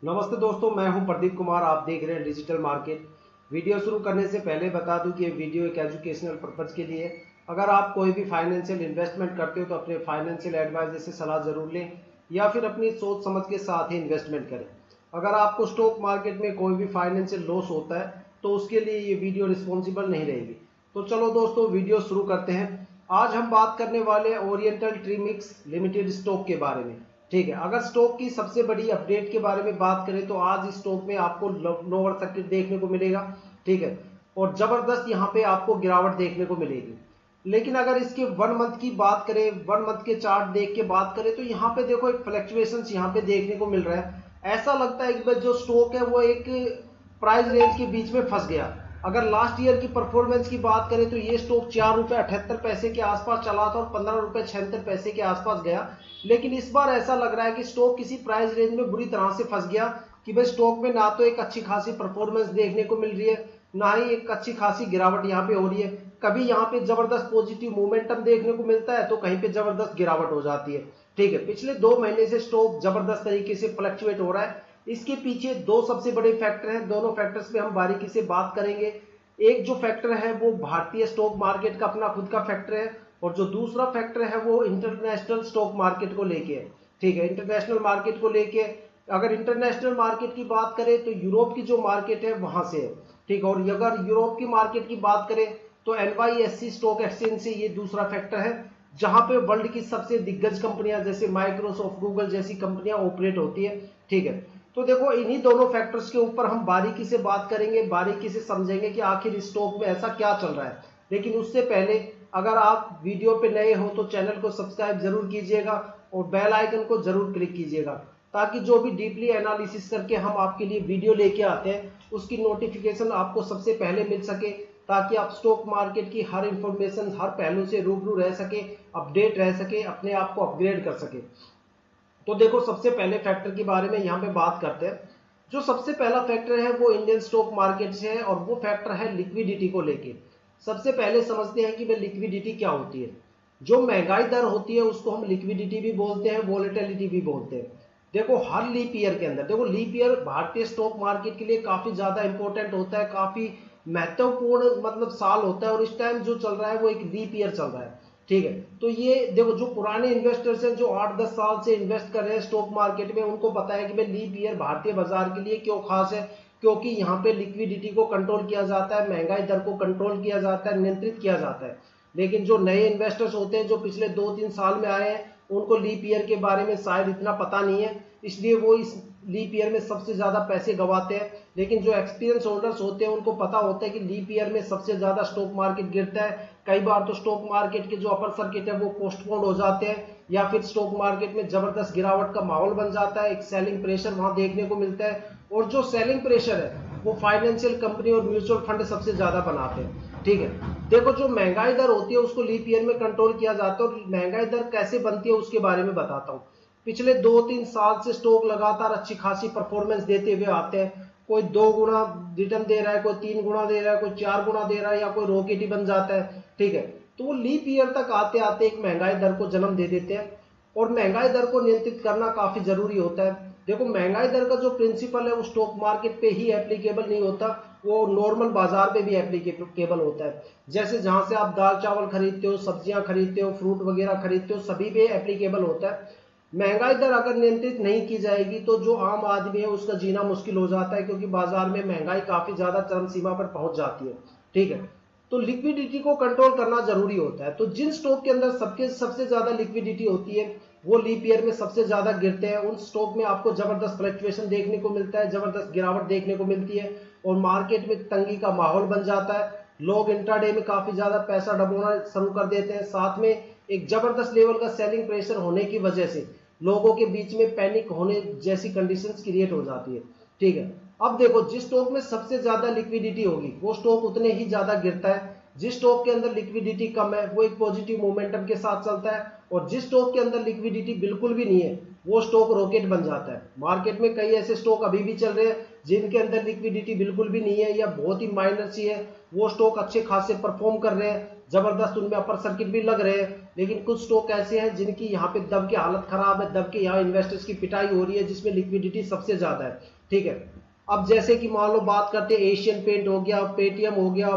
नमस्ते दोस्तों, मैं हूं प्रदीप कुमार। आप देख रहे हैं डिजिटल मार्केट। वीडियो शुरू करने से पहले बता दूं कि ये वीडियो एक एजुकेशनल पर्पज़ के लिए है। अगर आप कोई भी फाइनेंशियल इन्वेस्टमेंट करते हो तो अपने फाइनेंशियल एडवाइजर से सलाह जरूर लें या फिर अपनी सोच समझ के साथ ही इन्वेस्टमेंट करें। अगर आपको स्टॉक मार्केट में कोई भी फाइनेंशियल लॉस होता है तो उसके लिए ये वीडियो रिस्पॉन्सिबल नहीं रहेगी। तो चलो दोस्तों, वीडियो शुरू करते हैं। आज हम बात करने वाले oriental tree mix limited stock के बारे में। ठीक है, अगर स्टॉक की सबसे बड़ी अपडेट के बारे में बात करें तो आज इस स्टॉक में आपको लोअर सर्किट देखने को मिलेगा। ठीक है, और जबरदस्त यहाँ पे आपको गिरावट देखने को मिलेगी। लेकिन अगर इसके 1 मंथ की बात करें, 1 मंथ के चार्ट देख के बात करें तो यहाँ पे देखो एक फ्लक्चुएशंस यहाँ पे देखने को मिल रहा है। ऐसा लगता है कि जो स्टॉक है वो एक प्राइस रेंज के बीच में फंस गया। अगर लास्ट ईयर की परफॉर्मेंस की बात करें तो ये स्टॉक ₹4.78 के आसपास चला था और ₹15.76 के आसपास गया। लेकिन इस बार ऐसा लग रहा है कि स्टॉक किसी प्राइस रेंज में बुरी तरह से फंस गया कि भाई स्टॉक में ना तो एक अच्छी खासी परफॉर्मेंस देखने को मिल रही है, ना ही एक अच्छी खासी गिरावट यहाँ पे हो रही है। कभी यहाँ पे जबरदस्त पॉजिटिव मोमेंटम देखने को मिलता है तो कहीं पे जबरदस्त गिरावट हो जाती है। ठीक है, पिछले 2 महीने से स्टॉक जबरदस्त तरीके से फ्लक्चुएट हो रहा है। इसके पीछे दो सबसे बड़े फैक्टर हैं, दोनों फैक्टर्स पे हम बारीकी से बात करेंगे। एक जो फैक्टर है वो भारतीय स्टॉक मार्केट का अपना खुद का फैक्टर है, और जो दूसरा फैक्टर है वो इंटरनेशनल स्टॉक मार्केट को लेके है। ठीक है, इंटरनेशनल मार्केट को लेके अगर इंटरनेशनल मार्केट की बात करें तो यूरोप की जो मार्केट है वहां से है। ठीक है, और अगर यूरोप की मार्केट की बात करें तो NYSE स्टॉक एक्सचेंज से ये दूसरा फैक्टर है, जहां पे वर्ल्ड की सबसे दिग्गज कंपनियां जैसे माइक्रोसॉफ्ट, गूगल जैसी कंपनियां ऑपरेट होती है। ठीक है, तो देखो इन्हीं दोनों फैक्टर्स के ऊपर हम बारीकी से बात करेंगे, बारीकी से समझेंगे कि आखिर इस स्टॉक में ऐसा क्या चल रहा है। लेकिन उससे पहले अगर आप वीडियो पे नए हो तो चैनल को सब्सक्राइब जरूर कीजिएगा और बेल आइकन को जरूर क्लिक कीजिएगा, ताकि जो भी डीपली एनालिसिस करके हम आपके लिए वीडियो लेके आते हैं उसकी नोटिफिकेशन आपको सबसे पहले मिल सके, ताकि आप स्टॉक मार्केट की हर इंफॉर्मेशन, हर पहलू से रूबरू रह सके, अपडेट रह सके, अपने आप को अपग्रेड कर सके। तो देखो सबसे पहले फैक्टर के बारे में यहाँ पे बात करते हैं। जो सबसे पहला फैक्टर है वो इंडियन स्टॉक मार्केट से है और वो फैक्टर है लिक्विडिटी को लेके। सबसे पहले समझते हैं कि भाई लिक्विडिटी क्या होती है। जो महंगाई दर होती है उसको हम लिक्विडिटी भी बोलते हैं, वॉलेटिलिटी भी बोलते हैं। देखो हर लीप ईयर के अंदर, देखो लीप ईयर भारतीय स्टॉक मार्केट के लिए काफी ज्यादा इंपॉर्टेंट होता है, काफी महत्वपूर्ण मतलब साल होता है, और इस टाइम जो चल रहा है वो एक लीप ईयर चल रहा है। ठीक है, तो ये देखो जो पुराने इन्वेस्टर्स हैं जो 8-10 साल से इन्वेस्ट कर रहे हैं स्टॉक मार्केट में, उनको पता है कि भाई लीप ईयर भारतीय बाजार के लिए क्यों खास है। क्योंकि यहाँ पे लिक्विडिटी को कंट्रोल किया जाता है, महंगाई दर को कंट्रोल किया जाता है, नियंत्रित किया जाता है। लेकिन जो नए इन्वेस्टर्स होते हैं जो पिछले 2-3 साल में आए हैं उनको लीप ईयर के बारे में शायद इतना पता नहीं है, इसलिए वो इस लीप ईयर में सबसे ज्यादा पैसे गंवाते हैं। लेकिन जो एक्सपीरियंस होल्डर्स होते हैं उनको पता होता है कि लीप ईयर में सबसे ज्यादा स्टॉक मार्केट गिरता है। कई बार तो स्टॉक मार्केट के जो अपर सर्किट है वो पोस्टपोन हो जाते हैं, या फिर स्टॉक मार्केट में जबरदस्त गिरावट का माहौल बन जाता है, एक सेलिंग प्रेशर वहां देखने को मिलता है। और जो सेलिंग प्रेशर है वो फाइनेंशियल कंपनी और म्यूचुअल फंड सबसे ज्यादा बनाते हैं। ठीक है, देखो जो महंगाई दर होती है उसको लीप ईयर में कंट्रोल किया जाता है, और महंगाई दर कैसे बनती है उसके बारे में बताता हूँ। पिछले 2-3 साल से स्टॉक लगातार अच्छी खासी परफॉर्मेंस देते हुए आते हैं। कोई 2 गुना रिटर्न दे रहा है, कोई 3 गुना दे रहा है, कोई 4 गुना दे रहा है, या कोई रॉकेट ही बन जाता है। ठीक है, तो वो लीप ईयर तक आते आते एक महंगाई दर को जन्म दे देते हैं, और महंगाई दर को नियंत्रित करना काफी जरूरी होता है। देखो महंगाई दर का जो प्रिंसिपल है वो स्टॉक मार्केट पे ही एप्लीकेबल नहीं होता, वो नॉर्मल बाजार पे भी एप्लीकेबल होता है। जैसे जहां से आप दाल चावल खरीदते हो, सब्जियां खरीदते हो, फ्रूट वगैरह खरीदते हो, सभी पे एप्लीकेबल होता है। महंगाई दर अगर नियंत्रित नहीं की जाएगी तो जो आम आदमी है उसका जीना मुश्किल हो जाता है, क्योंकि बाजार में महंगाई काफी ज्यादा चरम सीमा पर पहुंच जाती है। ठीक है, तो लिक्विडिटी को कंट्रोल करना जरूरी होता है। तो जिन स्टॉक के अंदर सबसे ज्यादा लिक्विडिटी होती है वो लीप ईयर में सबसे ज्यादा गिरते हैं। उन स्टॉक में आपको जबरदस्त फ्लक्चुएशन देखने को मिलता है, जबरदस्त गिरावट देखने को मिलती है, और मार्केट में तंगी का माहौल बन जाता है। लोग इंट्राडे में काफी ज्यादा पैसा डबोना शुरू कर देते हैं। साथ में एक जबरदस्त लेवल का सेलिंग प्रेशर होने की वजह से लोगों के बीच में पैनिक होने जैसी कंडीशंस क्रिएट हो जाती है। ठीक है, अब देखो जिस स्टॉक में सबसे ज्यादा लिक्विडिटी होगी वो स्टॉक उतने ही ज्यादा गिरता है। जिस स्टॉक के अंदर लिक्विडिटी कम है वो एक पॉजिटिव मोमेंटम के साथ चलता है, और जिस स्टॉक के अंदर लिक्विडिटी बिल्कुल भी नहीं है वो स्टॉक रॉकेट बन जाता है। मार्केट में कई ऐसे स्टॉक अभी भी चल रहे हैं जिनके अंदर लिक्विडिटी बिल्कुल भी नहीं है या बहुत ही माइनर सी है, वो स्टॉक अच्छे खासे परफॉर्म कर रहे हैं, जबरदस्त उनमें अपर सर्किट भी लग रहे हैं, लेकिन कुछ स्टॉक ऐसे हैं जिनकी यहाँ पे दब के हालत खराब है, दब के यहाँ इन्वेस्टर्स की पिटाई हो रही है, जिसमें लिक्विडिटी सबसे ज्यादा है। ठीक है, अब जैसे कि मान लो बात करते हैं एशियन पेंट हो गया, पेटीएम हो गया,